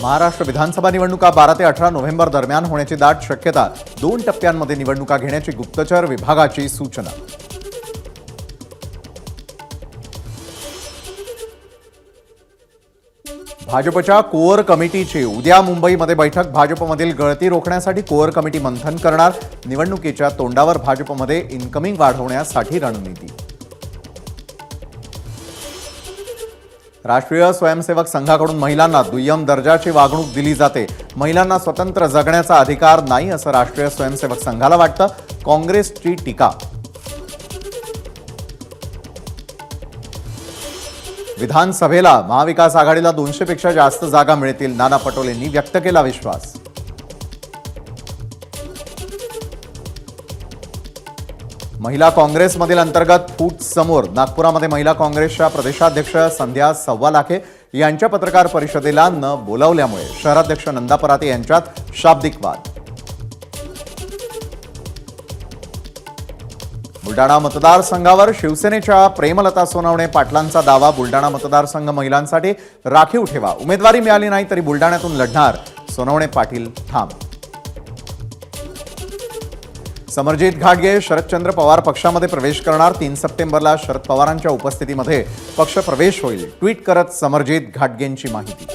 महाराष्ट्र विधानसभा निवडणुका 12 ते 18 नोव्हेंबर दरम्यान होण्याची दाट शक्यता. 2 टप्प्यांमध्ये निवडणुका घेण्याची गुप्तचर विभागाची सूचना. भाजपच्या कोअर कमिटीची उद्या मुंबईमध्ये बैठक. भाजपमधील गळती रोखण्यासाठी कोअर कमिटी मंथन करणार. निवडणुकीच्या तोंडावर भाजपमध्ये इन्कमिंग वाढवण्यासाठी रणनीती. राष्ट्रीय स्वयंसेवक संघाकडून महिलांना दुय्यम दर्जाची वागणूक दिली जाते. महिलांना स्वतंत्र जगण्याचा अधिकार नाही असं राष्ट्रीय स्वयंसेवक संघाला वाटतं. काँग्रेसची टीका. विधानसभेला महाविकास आघाडीला 200 पेक्षा जास्त जागा मिळतील. नाना पटोलेंनी व्यक्त केला विश्वास. महिला काँग्रेसमधील अंतर्गत फूट समोर. नागपुरामध्ये महिला काँग्रेसच्या प्रदेशाध्यक्ष संध्या सव्वालाखे यांच्या पत्रकार परिषदेला न बोलावल्यामुळे शहराध्यक्ष नंदा पराते यांच्यात शाब्दिक वाद. बुलडाणा मतदारसंघावर शिवसेनेच्या प्रेमलता सोनवणे पाटलांचा दावा. बुलडाणा मतदारसंघ महिलांसाठी राखीव ठेवा. उमेदवारी मिळाली नाही तरी बुलडाण्यातून लढणार. सोनवणे पाटील ठाम. समरजित घाटगे शरदचंद्र पवार पक्षामध्ये प्रवेश करणार. 3 सप्टेंबरला शरद पवारांच्या उपस्थितीमध्ये पक्ष प्रवेश होईल. ट्विट करत समरजित घाटगेंची माहिती.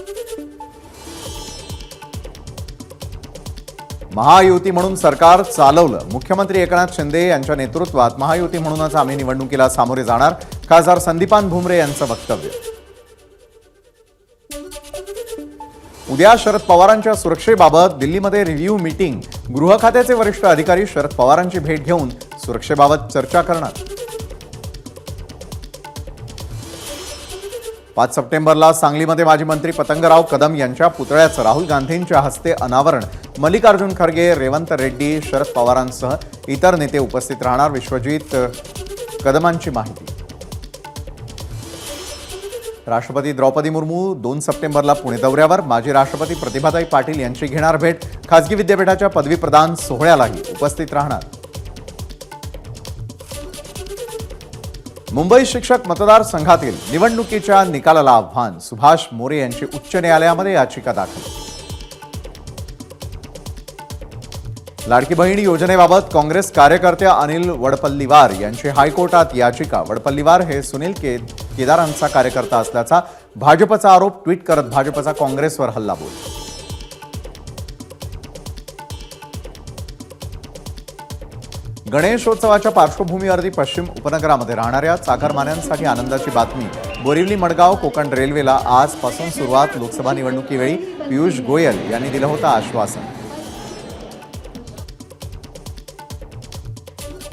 महायुती म्हणून सरकार चालवलं. मुख्यमंत्री एकनाथ शिंदे यांच्या नेतृत्वात महायुती म्हणूनच आम्ही निवडणुकीला सामोरे जाणार. खासदार संदीपान भुमरे यांचं वक्तव्य. उद्या शरद पवारांच्या सुरक्षेबाबत दिल्लीमध्ये रिव्ह्यू मीटिंग. गृह खात्याचे वरिष्ठ अधिकारी शरद पवारांची भेट घेऊन सुरक्षेबाबत चर्चा करणार. 5 सप्टेंबरला सांगलीमध्ये माजी मंत्री पतंगराव कदम यांच्या पुतळ्याचं राहुल गांधींच्या हस्ते अनावरण. मल्लिकार्जुन खरगे, रेवंत रेड्डी, शरद पवारांसह इतर नेते उपस्थित राहणार. विश्वजित कदमांची माहिती. राष्ट्रपती द्रौपदी मुर्मू 2 सप्टेंबरला पुणे दौऱ्यावर. माजी राष्ट्रपती प्रतिभाताई पाटील यांची घेणार भेट. खासगी विद्यापीठाच्या पदवी प्रदान सोहळ्यालाही उपस्थित राहणार. मुंबई शिक्षक मतदारसंघातील निवडणुकीच्या निकालाला आव्हान. सुभाष मोरे यांची उच्च न्यायालयामध्ये याचिका दाखल. लाडकी बहीण योजनेबाबत काँग्रेस कार्यकर्ते अनिल वडपल्लीवार यांची हायकोर्टात याचिका. वडपल्लीवार हे सुनील केदारांचा कार्यकर्ता असल्याचा भाजपचा आरोप. ट्विट करत भाजपचा काँग्रेसवर हल्लाबोल. गणेशोत्सवाच्या पार्श्वभूमीवरती पश्चिम उपनगरामध्ये राहणाऱ्या चाकरमान्यांसाठी आनंदाची बातमी. बोरिवली मडगाव कोकण रेल्वेला आजपासून सुरुवात. लोकसभा निवडणुकीवेळी पियुष गोयल यांनी दिलं होतं आश्वासन.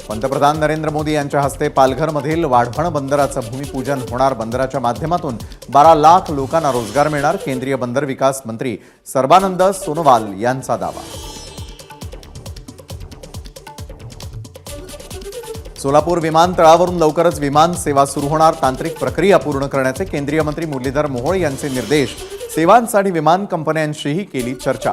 पंतप्रधान नरेंद्र मोदी यांच्या हस्ते पालघरमधील वाढवण बंदराचं भूमिपूजन होणार. बंदराच्या माध्यमातून 12 लाख लोकांना रोजगार मिळणार. केंद्रीय बंदर विकास मंत्री सर्बानंद सोनोवाल यांचा दावा. सोलापूर विमानतळावरून लवकरच विमान सेवा सुरू होणार. तांत्रिक प्रक्रिया पूर्ण करण्याचे केंद्रीय मंत्री मुरलीधर मोहोळ यांचे निर्देश. सेवांसाठी विमान कंपन्यांशीही केली चर्चा.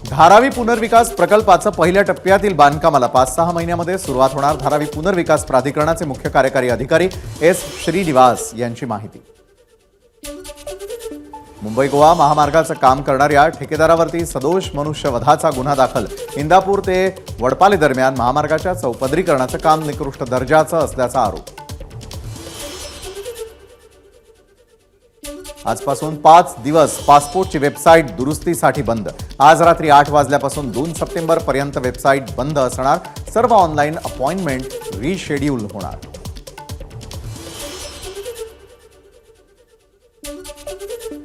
धारावी पुनर्विकास प्रकल्पाचं पहिल्या टप्प्यातील बांधकामाला 5-6 महिन्यामध्ये सुरुवात होणार. धारावी पुनर्विकास प्राधिकरणाचे मुख्य कार्यकारी अधिकारी एस श्रीनिवास यांची माहिती. मुंबई गोवा महामार्गाचं काम करणाऱ्या ठेकेदारावरती सदोष मनुष्यवधाचा गुन्हा दाखल. इंदापूर ते वडपाले दरम्यान महामार्गाच्या चौपदरीकरणाचं काम निकृष्ट दर्जाचं असल्याचा आरोप. आजपासून 5 दिवस पासपोर्टची वेबसाईट दुरुस्तीसाठी बंद. आज रात्री 8 वाजल्यापासून 2 सप्टेंबर पर्यंत वेबसाईट बंद असणार. सर्व ऑनलाईन अपॉइंटमेंट रिशेड्यूल होणार.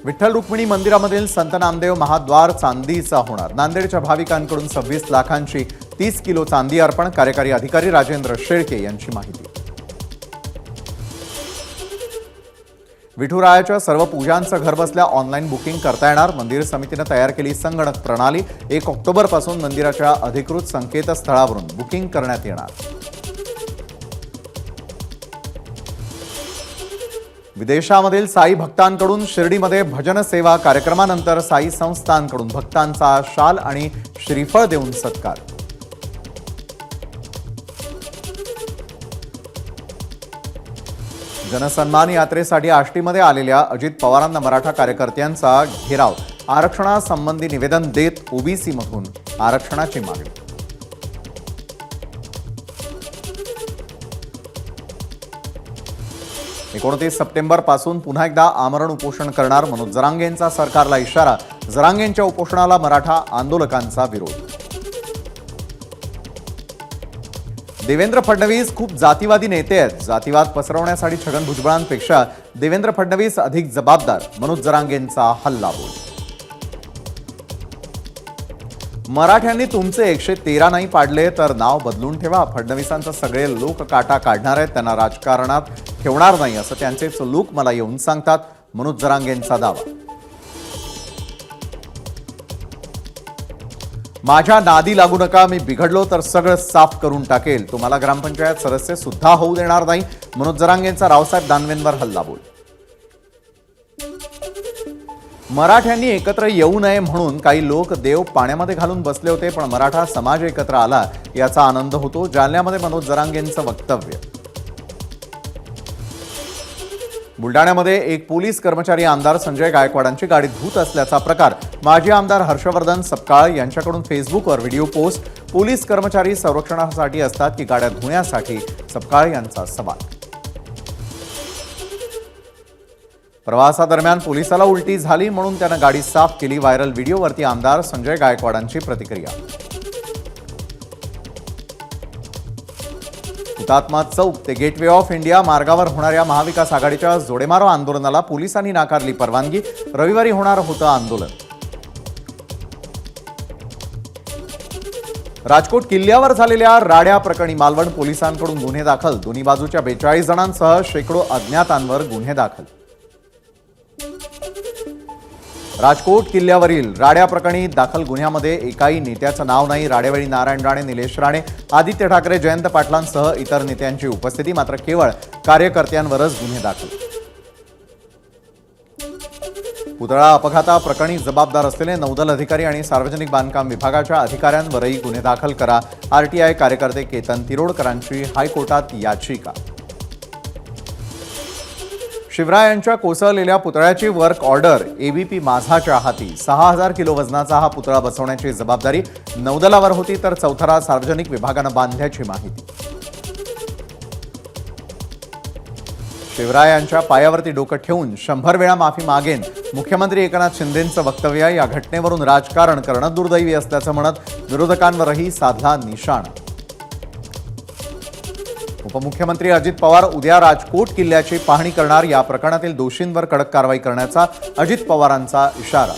विठ्ठल रुक्मिणी मंदिरामधील संत नामदेव महाद्वार चांदीचा होणार. नांदेडच्या भाविकांकडून 26 लाखांची 30 किलो चांदी अर्पण. कार्यकारी अधिकारी राजेंद्र शेळके यांची माहिती. विठुरायाच्या सर्व पूजांचं घरबसल्या ऑनलाईन बुकिंग करता येणार. मंदिर समितीनं तयार केली संगणक प्रणाली. 1 ऑक्टोबरपासून मंदिराच्या अधिकृत संकेतस्थळावरून बुकिंग करण्यात येणार. विदेशामधील साई भक्तांकडून शिर्डीमध्ये भजन सेवा. कार्यक्रमानंतर साई संस्थांकडून भक्तांचा शाल आणि श्रीफळ देऊन सत्कार. जनसन्मान यात्रेसाठी आष्टीमध्ये आलेल्या अजित पवारांना मराठा कार्यकर्त्यांचा घेराव. आरक्षणासंबंधी निवेदन देत ओबीसीमधून आरक्षणाची मागणी. 29 सप्टेंबरपासून पुन्हा एकदा आमरण उपोषण करणार मनोज जरांगेंचा सरकारला इशारा. जरांगेंच्या उपोषणाला मराठा आंदोलकांचा विरोध. देवेंद्र फडणवीस खूप जातीवादी नेते आहेत. जातीवाद पसरवण्यासाठी छगन भुजबळांपेक्षा देवेंद्र फडणवीस अधिक जबाबदार. मनोज जरांगेंचा हल्लाबोल. मराठ्यांनी तुमचे 113 नाही पाडले तर नाव बदलून ठेवा. फडणवीसांचा सगळे लोक काटा काढणार आहेत, त्यांना राजकारणात ठेवणार नाही असं त्यांचेच लोक मला येऊन सांगतात. मनोज जरांगेंचा दावा. माझ्या नादी लागू नका, मी बिघडलो तर सगळं साफ करून टाकेल. तुम्हाला ग्रामपंचायत सदस्य सुद्धा होऊ देणार नाही. मनोज जरांगेंचा रावसाहेब दानवेंवर हल्लाबोल. मराठ्यांनी एकत्र येऊ नये म्हणून काही लोक देव पाण्यामध्ये घालून बसले होते, पण मराठा समाज एकत्र आला याचा आनंद होतो. जालन्यामध्ये मनोज जरांगेंचं वक्तव्य. बुलडाण्यामध्ये एक पोलीस कर्मचारी आमदार संजय गायकवाडांची गाडी धूत असल्याचा प्रकार. माजी आमदार हर्षवर्धन सपकाळ यांच्याकडून फेसबुकवर व्हिडिओ पोस्ट. पोलीस कर्मचारी संरक्षणासाठी असतात की गाड्या धुण्यासाठी, सपकाळ यांचा सवाल. प्रवासादरम्यान पोलिसाला उलटी झाली म्हणून त्यानं गाडी साफ केली. व्हायरल व्हिडिओवरती आमदार संजय गायकवाडांची प्रतिक्रिया. हुतात्मा चौक ते गेटवे ऑफ इंडिया मार्गावर होणाऱ्या महाविकास आघाडीच्या जोडेमारो आंदोलनाला पोलिसांनी नाकारली परवानगी. रविवारी होणार होतं आंदोलन. राजकोट किल्ल्यावर झालेल्या राड्या प्रकरणी मालवण पोलिसांकडून गुन्हे दाखल. दोन्ही बाजूच्या 42 जणांसह शेकडो अज्ञातांवर गुन्हे दाखल. राजकोट किल्ल्यावरील राड्या प्रकरणी दाखल गुन्ह्यामध्ये एकाही नेत्याचं नाव नाही. राडेवेळी नारायण राणे, निलेश राणे, आदित्य ठाकरे, जयंत पाटलांसह इतर नेत्यांची उपस्थिती. मात्र केवळ कार्यकर्त्यांवरच गुन्हे दाखल. पुतळा अपघाताप्रकरणी जबाबदार असलेले नौदल अधिकारी आणि सार्वजनिक बांधकाम विभागाच्या अधिकाऱ्यांवरही गुन्हे दाखल करा. आरटीआय कार्यकर्ते केतन तिरोडकरांची हायकोर्टात याचिका. शिवरायांच्या कोसळलेल्या पुतळ्याची वर्क ऑर्डर एबीपी माझाच्या हाती. 6000 किलो वजनाचा हा पुतळा बसवण्याची जबाबदारी नौदलावर होती, तर चौथरा सार्वजनिक विभागानं बांधल्याची माहिती. शिवरायांच्या पायावरती डोकं ठेवून 100 वेळा माफी मागेन. मुख्यमंत्री एकनाथ शिंदेंचं वक्तव्य. या घटनेवरून राजकारण करणं दुर्दैवी असल्याचं म्हणत विरोधकांवरही साधला निशाणा. उपमुख्यमंत्री अजित पवार उद्या राजकोट किल्ल्याची पाहणी करणार. या प्रकरणातील दोषींवर कडक कारवाई करण्याचा अजित पवारांचा इशारा.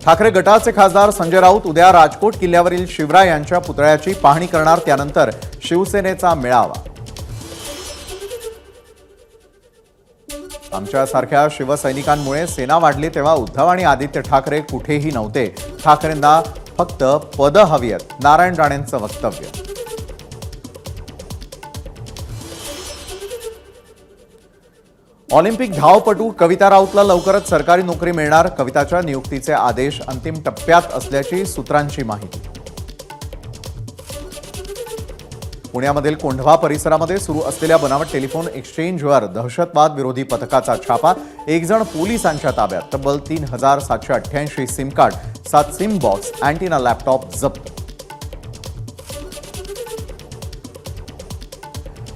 ठाकरे गटाचे खासदार संजय राऊत उद्या राजकोट किल्ल्यावरील शिवरायांच्या पुतळ्याची पाहणी करणार. त्यानंतर शिवसेनेचा मेळावा. आमच्यासारख्या शिवसैनिकांमुळे सेना वाढली तेव्हा उद्धव आणि आदित्य ठाकरे कुठेही नव्हते. ठाकरेंना फक्त पदं हवी आहेत. नारायण राणेंचं वक्तव्य. ऑलिम्पिक धावपटू कविता राऊतला लवकरच सरकारी नोकरी मिळणार. कविताच्या नियुक्तीचे आदेश अंतिम टप्प्यात असल्याची सूत्रांची माहिती. पुण्यामधील कोंढवा परिसरामध्ये सुरू असलेल्या बनावट टेलिफोन एक्सचेंजवर दहशतवाद विरोधी पथकाचा छापा. 1 जण पोलिसांच्या ताब्यात. तब्बल 3788 SIM card, 7 SIM box, antenna laptop जप्त.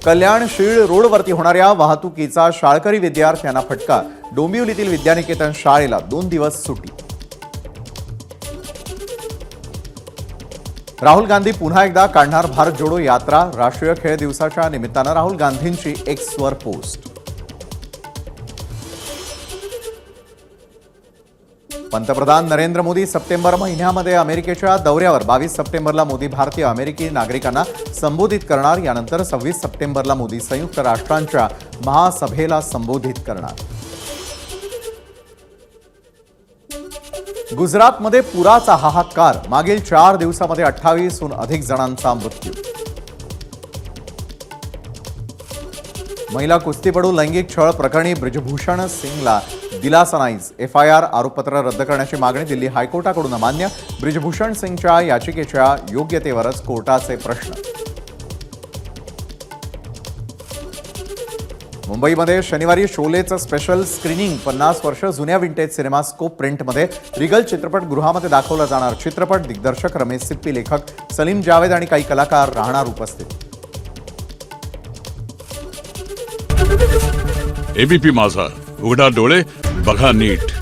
कल्याण शीळ रोडवरती होणाऱ्या वाहतुकीचा शाळकरी विद्यार्थ्यांना फटका. डोंबिवलीतील विद्यानिकेतन शाळेला 2 दिवस सुट्टी. राहुल गांधी पुन्हा एकदा काढणार भारत जोडो यात्रा. राष्ट्रीय खेळ दिवसाच्या निमित्तानं राहुल गांधींची एक्सवर पोस्ट. पंतप्रधान नरेंद्र मोदी सप्टेंबर महिन्यामध्ये अमेरिकेच्या दौऱ्यावर. 22 सप्टेंबरला मोदी भारतीय अमेरिकी नागरिकांना संबोधित करणार. यानंतर 26 सप्टेंबरला मोदी संयुक्त राष्ट्रांच्या महासभेला संबोधित करणार. गुजरातमध्ये पुराचा हाहाकार. मागील 4 दिवसामध्ये 28हून अधिक जणांचा मृत्यू. महिला कुस्तीपटू लैंगिक छळ प्रकरणी ब्रिजभूषण सिंगला दिलासा नाही. एफआयआर आरोपपत्र रद्द करण्याची मागणी दिल्ली हायकोर्टाकडून अमान्य. ब्रिजभूषण सिंगच्या याचिकेच्या योग्यतेवरच कोर्टाचे प्रश्न. मुंबईमध्ये शनिवारी शोलेचं स्पेशल स्क्रीनिंग 50 वर्ष जुन्या विंटेज सिनेमा स्कोप प्रिंटमध्ये रिगल चित्रपटगृहामध्ये दाखवला जाणार. चित्रपट दिग्दर्शक रमेश सिप्पी, लेखक सलीम जावेद आणि काही कलाकार राहणार उपस्थित. एबीपी माझा, उघडा डोळे बघा नीट.